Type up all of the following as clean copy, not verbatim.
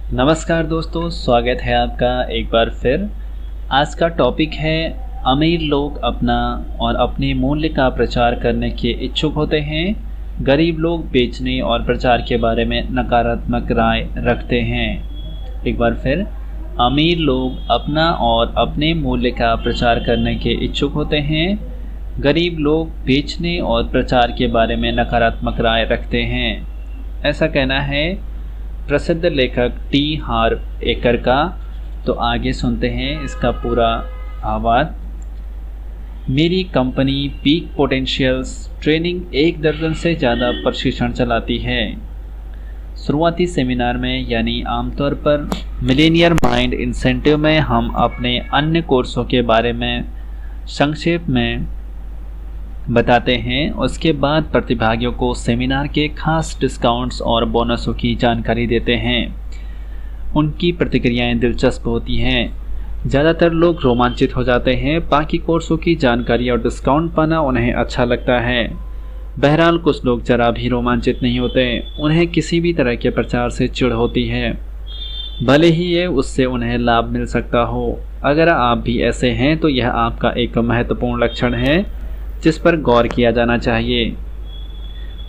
नमस्कार दोस्तों, स्वागत है आपका एक बार फिर। आज का टॉपिक है अमीर लोग अपना और अपने मूल्य का प्रचार करने के इच्छुक होते हैं, गरीब लोग बेचने और प्रचार के बारे में नकारात्मक राय रखते हैं। एक बार फिर, अमीर लोग अपना और अपने मूल्य का प्रचार करने के इच्छुक होते हैं, गरीब लोग बेचने और प्रचार के बारे में नकारात्मक राय रखते हैं। ऐसा कहना है प्रसिद्ध लेखक टी हार्व एकर का। तो आगे सुनते हैं इसका पूरा आवाज़। मेरी कंपनी पीक पोटेंशियल्स ट्रेनिंग 1 दर्जन से ज़्यादा प्रशिक्षण चलाती है। शुरुआती सेमिनार में यानी आमतौर पर मिलेनियर माइंड इंसेंटिव में हम अपने अन्य कोर्सों के बारे में संक्षेप में बताते हैं। उसके बाद प्रतिभागियों को सेमिनार के खास डिस्काउंट्स और बोनसों की जानकारी देते हैं। उनकी प्रतिक्रियाएं दिलचस्प होती हैं। ज़्यादातर लोग रोमांचित हो जाते हैं। बाकी कोर्सों की जानकारी और डिस्काउंट पाना उन्हें अच्छा लगता है। बहरहाल कुछ लोग ज़रा भी रोमांचित नहीं होते। उन्हें किसी भी तरह के प्रचार से चिढ़ होती है, भले ही ये उससे उन्हें लाभ मिल सकता हो। अगर आप भी ऐसे हैं तो यह आपका एक महत्वपूर्ण लक्षण है जिस पर गौर किया जाना चाहिए।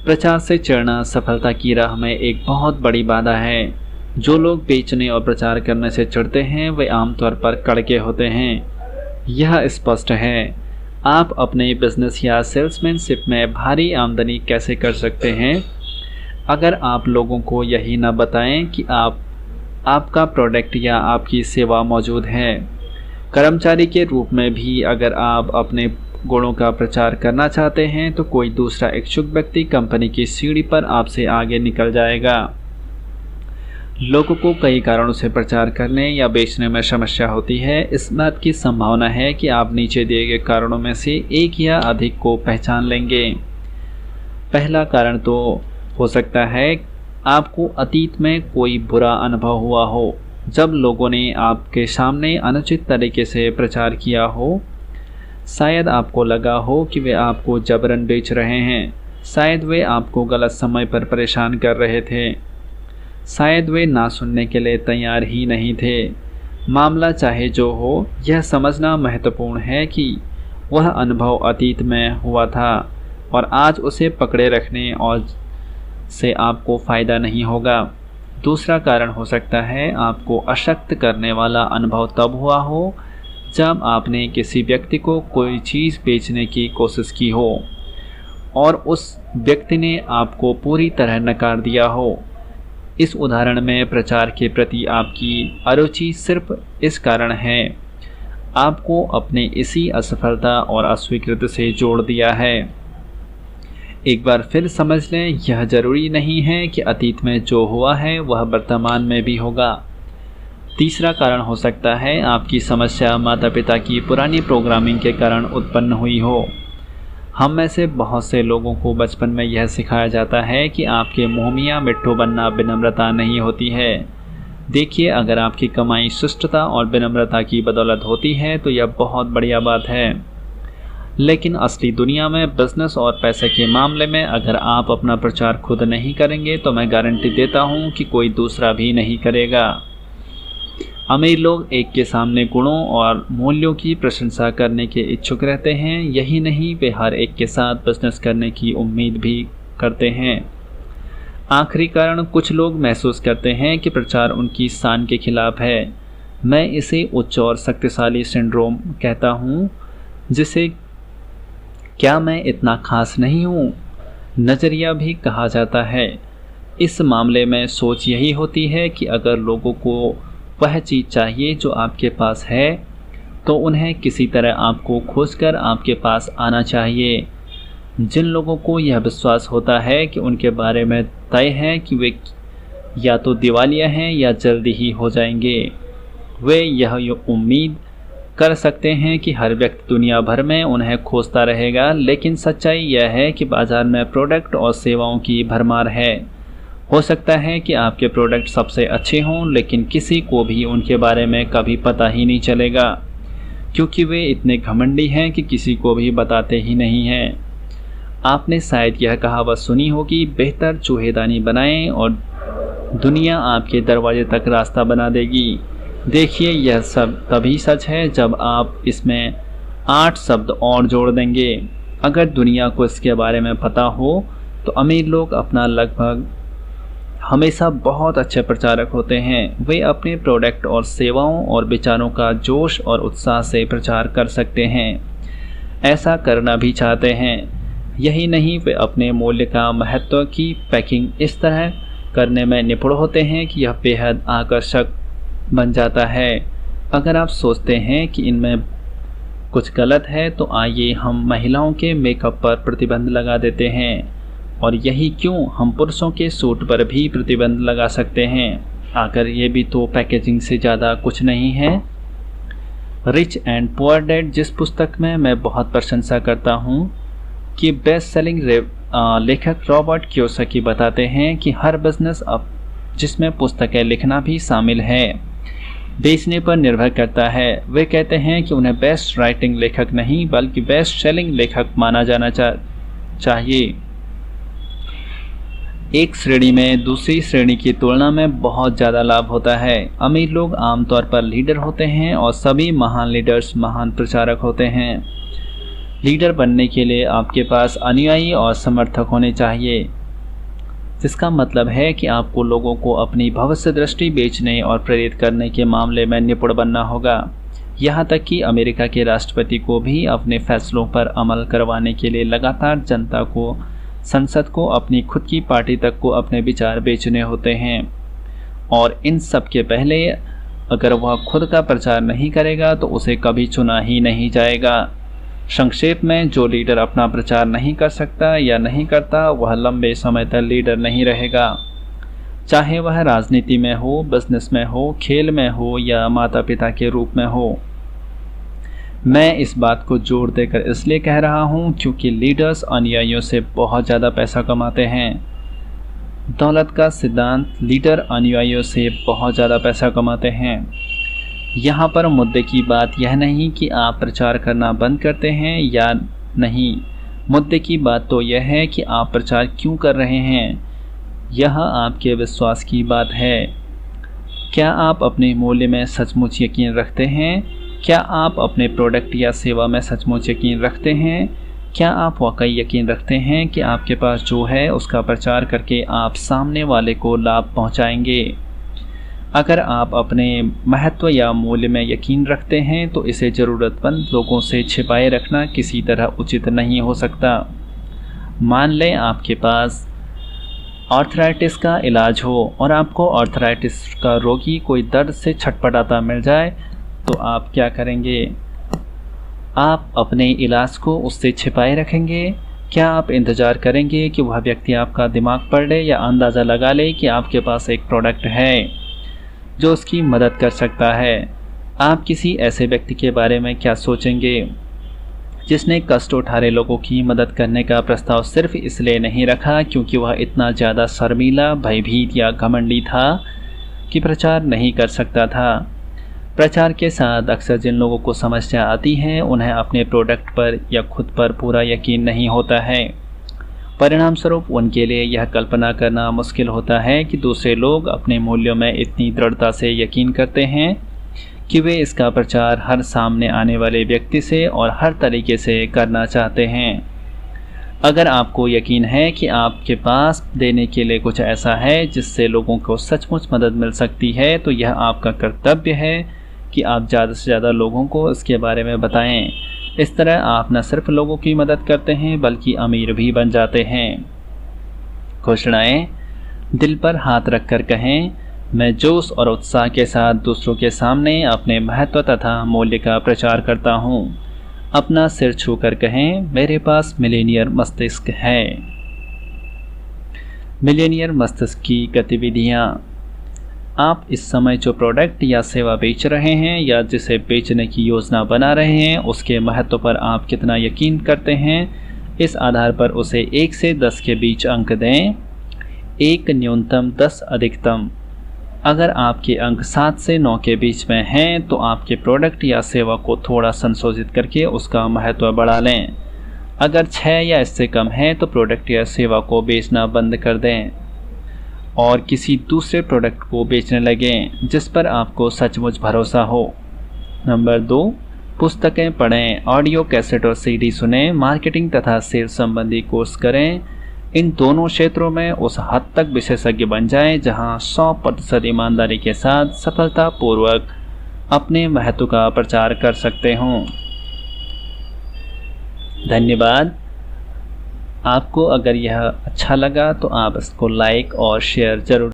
प्रचार से चिढ़ना सफलता की राह में एक बहुत बड़ी बाधा है। जो लोग बेचने और प्रचार करने से चिढ़ते हैं वे आमतौर पर कड़के होते हैं। यह स्पष्ट है। आप अपने बिजनेस या सेल्समैनशिप में भारी आमदनी कैसे कर सकते हैं अगर आप लोगों को यही न बताएं कि आपका प्रोडक्ट या आपकी सेवा मौजूद है। कर्मचारी के रूप में भी अगर आप अपने गुणों का प्रचार करना चाहते हैं तो कोई दूसरा इच्छुक व्यक्ति कंपनी की सीढ़ी पर आपसे आगे निकल जाएगा। लोगों को कई कारणों से प्रचार करने या बेचने में समस्या होती है। इस बात की संभावना है कि आप नीचे दिए गए कारणों में से एक या अधिक को पहचान लेंगे। पहला कारण तो हो सकता है आपको अतीत में कोई बुरा अनुभव हुआ हो, जब लोगों ने आपके सामने अनुचित तरीके से प्रचार किया हो। शायद आपको लगा हो कि वे आपको जबरन बेच रहे हैं। शायद वे आपको गलत समय पर परेशान कर रहे थे। शायद वे ना सुनने के लिए तैयार ही नहीं थे। मामला चाहे जो हो, यह समझना महत्वपूर्ण है कि वह अनुभव अतीत में हुआ था और आज उसे पकड़े रखने और से आपको फ़ायदा नहीं होगा। दूसरा कारण हो सकता है आपको अशक्त करने वाला अनुभव तब हुआ हो जब आपने किसी व्यक्ति को कोई चीज़ बेचने की कोशिश की हो और उस व्यक्ति ने आपको पूरी तरह नकार दिया हो। इस उदाहरण में प्रचार के प्रति आपकी अरुचि सिर्फ इस कारण है आपको अपने इसी असफलता और अस्वीकृति से जोड़ दिया है। एक बार फिर समझ लें, यह जरूरी नहीं है कि अतीत में जो हुआ है वह वर्तमान में भी होगा। तीसरा कारण हो सकता है आपकी समस्या माता पिता की पुरानी प्रोग्रामिंग के कारण उत्पन्न हुई हो। हम में से बहुत से लोगों को बचपन में यह सिखाया जाता है कि आपके मुँह मियाँ मिट्ठू बनना विनम्रता नहीं होती है। देखिए, अगर आपकी कमाई शिष्टता और विनम्रता की बदौलत होती है तो यह बहुत बढ़िया बात है। लेकिन असली दुनिया में बिजनेस और पैसे के मामले में अगर आप अपना प्रचार खुद नहीं करेंगे तो मैं गारंटी देता हूँ कि कोई दूसरा भी नहीं करेगा। अमीर लोग एक के सामने गुणों और मूल्यों की प्रशंसा करने के इच्छुक रहते हैं। यही नहीं, वे हर एक के साथ बिजनेस करने की उम्मीद भी करते हैं। आखिरी कारण, कुछ लोग महसूस करते हैं कि प्रचार उनकी शान के खिलाफ है। मैं इसे उच्च और शक्तिशाली सिंड्रोम कहता हूँ, जिसे क्या मैं इतना खास नहीं हूँ नज़रिया भी कहा जाता है। इस मामले में सोच यही होती है कि अगर लोगों को वह चीज़ चाहिए जो आपके पास है तो उन्हें किसी तरह आपको खोजकर आपके पास आना चाहिए। जिन लोगों को यह विश्वास होता है कि उनके बारे में तय है कि वे या तो दिवालिया हैं या जल्दी ही हो जाएंगे, वे यह उम्मीद कर सकते हैं कि हर व्यक्ति दुनिया भर में उन्हें खोजता रहेगा। लेकिन सच्चाई यह है कि बाज़ार में प्रोडक्ट और सेवाओं की भरमार है। हो सकता है कि आपके प्रोडक्ट सबसे अच्छे हों, लेकिन किसी को भी उनके बारे में कभी पता ही नहीं चलेगा, क्योंकि वे इतने घमंडी हैं कि किसी को भी बताते ही नहीं हैं। आपने शायद यह कहावत सुनी होगी, बेहतर चूहेदानी बनाएं और दुनिया आपके दरवाजे तक रास्ता बना देगी। देखिए, यह सब तभी सच है जब आप इसमें 8 शब्द और जोड़ देंगे। अगर दुनिया को इसके बारे में पता हो तो अमीर लोग अपना लगभग हमेशा बहुत अच्छे प्रचारक होते हैं। वे अपने प्रोडक्ट और सेवाओं और विचारों का जोश और उत्साह से प्रचार कर सकते हैं, ऐसा करना भी चाहते हैं। यही नहीं, वे अपने मूल्य का महत्व की पैकिंग इस तरह करने में निपुण होते हैं कि यह बेहद आकर्षक बन जाता है। अगर आप सोचते हैं कि इनमें कुछ गलत है तो आइए हम महिलाओं के मेकअप पर प्रतिबंध लगा देते हैं, और यही क्यों, हम पुरुषों के सूट पर भी प्रतिबंध लगा सकते हैं। आखिर ये भी तो पैकेजिंग से ज़्यादा कुछ नहीं है। रिच एंड पुअर डैड, जिस पुस्तक में मैं बहुत प्रशंसा करता हूँ कि बेस्ट सेलिंग लेखक रॉबर्ट कियोसाकी बताते हैं कि हर बिजनेस अब जिसमें पुस्तकें लिखना भी शामिल है, बेचने पर निर्भर करता है। वे कहते हैं कि उन्हें बेस्ट राइटिंग लेखक नहीं बल्कि बेस्ट सेलिंग लेखक माना जाना चाहिए। एक श्रेणी में दूसरी श्रेणी की तुलना में बहुत ज़्यादा लाभ होता है। अमीर लोग आमतौर पर लीडर होते हैं और सभी महान लीडर्स महान प्रचारक होते हैं। लीडर बनने के लिए आपके पास अनुयायी और समर्थक होने चाहिए, जिसका मतलब है कि आपको लोगों को अपनी भविष्य दृष्टि बेचने और प्रेरित करने के मामले में निपुण बनना होगा। यहाँ तक कि अमेरिका के राष्ट्रपति को भी अपने फैसलों पर अमल करवाने के लिए लगातार जनता को, संसद को, अपनी खुद की पार्टी तक को अपने विचार बेचने होते हैं। और इन सब के पहले अगर वह खुद का प्रचार नहीं करेगा तो उसे कभी चुना ही नहीं जाएगा। संक्षेप में, जो लीडर अपना प्रचार नहीं कर सकता या नहीं करता वह लंबे समय तक लीडर नहीं रहेगा, चाहे वह राजनीति में हो, बिजनेस में हो, खेल में हो या माता पिता के रूप में हो। मैं इस बात को जोर देकर इसलिए कह रहा हूँ क्योंकि लीडर्स अनुयायियों से बहुत ज़्यादा पैसा कमाते हैं। दौलत का सिद्धांत, लीडर अनुयायियों से बहुत ज़्यादा पैसा कमाते हैं। यहाँ पर मुद्दे की बात यह नहीं कि आप प्रचार करना बंद करते हैं या नहीं, मुद्दे की बात तो यह है कि आप प्रचार क्यों कर रहे हैं। यह आपके विश्वास की बात है। क्या आप अपने मूल्य में सचमुच यकीन रखते हैं? क्या आप अपने प्रोडक्ट या सेवा में सचमुच यकीन रखते हैं? क्या आप वाकई यकीन रखते हैं कि आपके पास जो है उसका प्रचार करके आप सामने वाले को लाभ पहुंचाएंगे? अगर आप अपने महत्व या मूल्य में यकीन रखते हैं तो इसे ज़रूरतमंद लोगों से छिपाए रखना किसी तरह उचित नहीं हो सकता। मान लें आपके पास आर्थराइटिस का इलाज हो और आपको आर्थराइटिस का रोगी कोई दर्द से छटपटाता मिल जाए तो आप क्या करेंगे? आप अपने इलाज को उससे छिपाए रखेंगे? क्या आप इंतज़ार करेंगे कि वह व्यक्ति आपका दिमाग पढ़ ले या अंदाज़ा लगा ले कि आपके पास एक प्रोडक्ट है जो उसकी मदद कर सकता है? आप किसी ऐसे व्यक्ति के बारे में क्या सोचेंगे जिसने कष्ट उठा रहे लोगों की मदद करने का प्रस्ताव सिर्फ इसलिए नहीं रखा क्योंकि वह इतना ज़्यादा शर्मीला, भयभीत या घमंडी था कि प्रचार नहीं कर सकता था? प्रचार के साथ अक्सर जिन लोगों को समस्या आती है उन्हें अपने प्रोडक्ट पर या खुद पर पूरा यकीन नहीं होता है। परिणाम स्वरूप उनके लिए यह कल्पना करना मुश्किल होता है कि दूसरे लोग अपने मूल्यों में इतनी दृढ़ता से यकीन करते हैं कि वे इसका प्रचार हर सामने आने वाले व्यक्ति से और हर तरीके से करना चाहते हैं। अगर आपको यकीन है कि आपके पास देने के लिए कुछ ऐसा है जिससे लोगों को सचमुच मदद मिल सकती है तो यह आपका कर्तव्य है कि आप ज़्यादा से ज़्यादा लोगों को इसके बारे में बताएं। इस तरह आप न सिर्फ लोगों की मदद करते हैं बल्कि अमीर भी बन जाते हैं। घोषणाएं, दिल पर हाथ रखकर कहें, मैं जोश और उत्साह के साथ दूसरों के सामने अपने महत्व तथा मूल्य का प्रचार करता हूँ। अपना सिर छूकर कहें, मेरे पास मिलेनियर मस्तिष्क है। मिलेनियर मस्तिष्क की गतिविधियाँ। आप इस समय जो प्रोडक्ट या सेवा बेच रहे हैं या जिसे बेचने की योजना बना रहे हैं उसके महत्व पर आप कितना यकीन करते हैं, इस आधार पर उसे 1 से 10 के बीच अंक दें। 1 न्यूनतम, 10 अधिकतम। अगर आपके अंक 7 से 9 के बीच में हैं तो आपके प्रोडक्ट या सेवा को थोड़ा संशोधित करके उसका महत्व बढ़ा लें। अगर 6 या इससे कम है तो प्रोडक्ट या सेवा को बेचना बंद कर दें। और किसी दूसरे प्रोडक्ट को बेचने लगें जिस पर आपको सचमुच भरोसा हो। नंबर 2, पुस्तकें पढ़ें, ऑडियो कैसेट और सीडी सुनें, मार्केटिंग तथा सेल्स संबंधी कोर्स करें। इन दोनों क्षेत्रों में उस हद तक विशेषज्ञ बन जाएं जहां 100% ईमानदारी के साथ सफलतापूर्वक अपने महत्व का प्रचार कर सकते हों। धन्यवाद। आपको अगर यह अच्छा लगा तो आप इसको लाइक और शेयर जरूर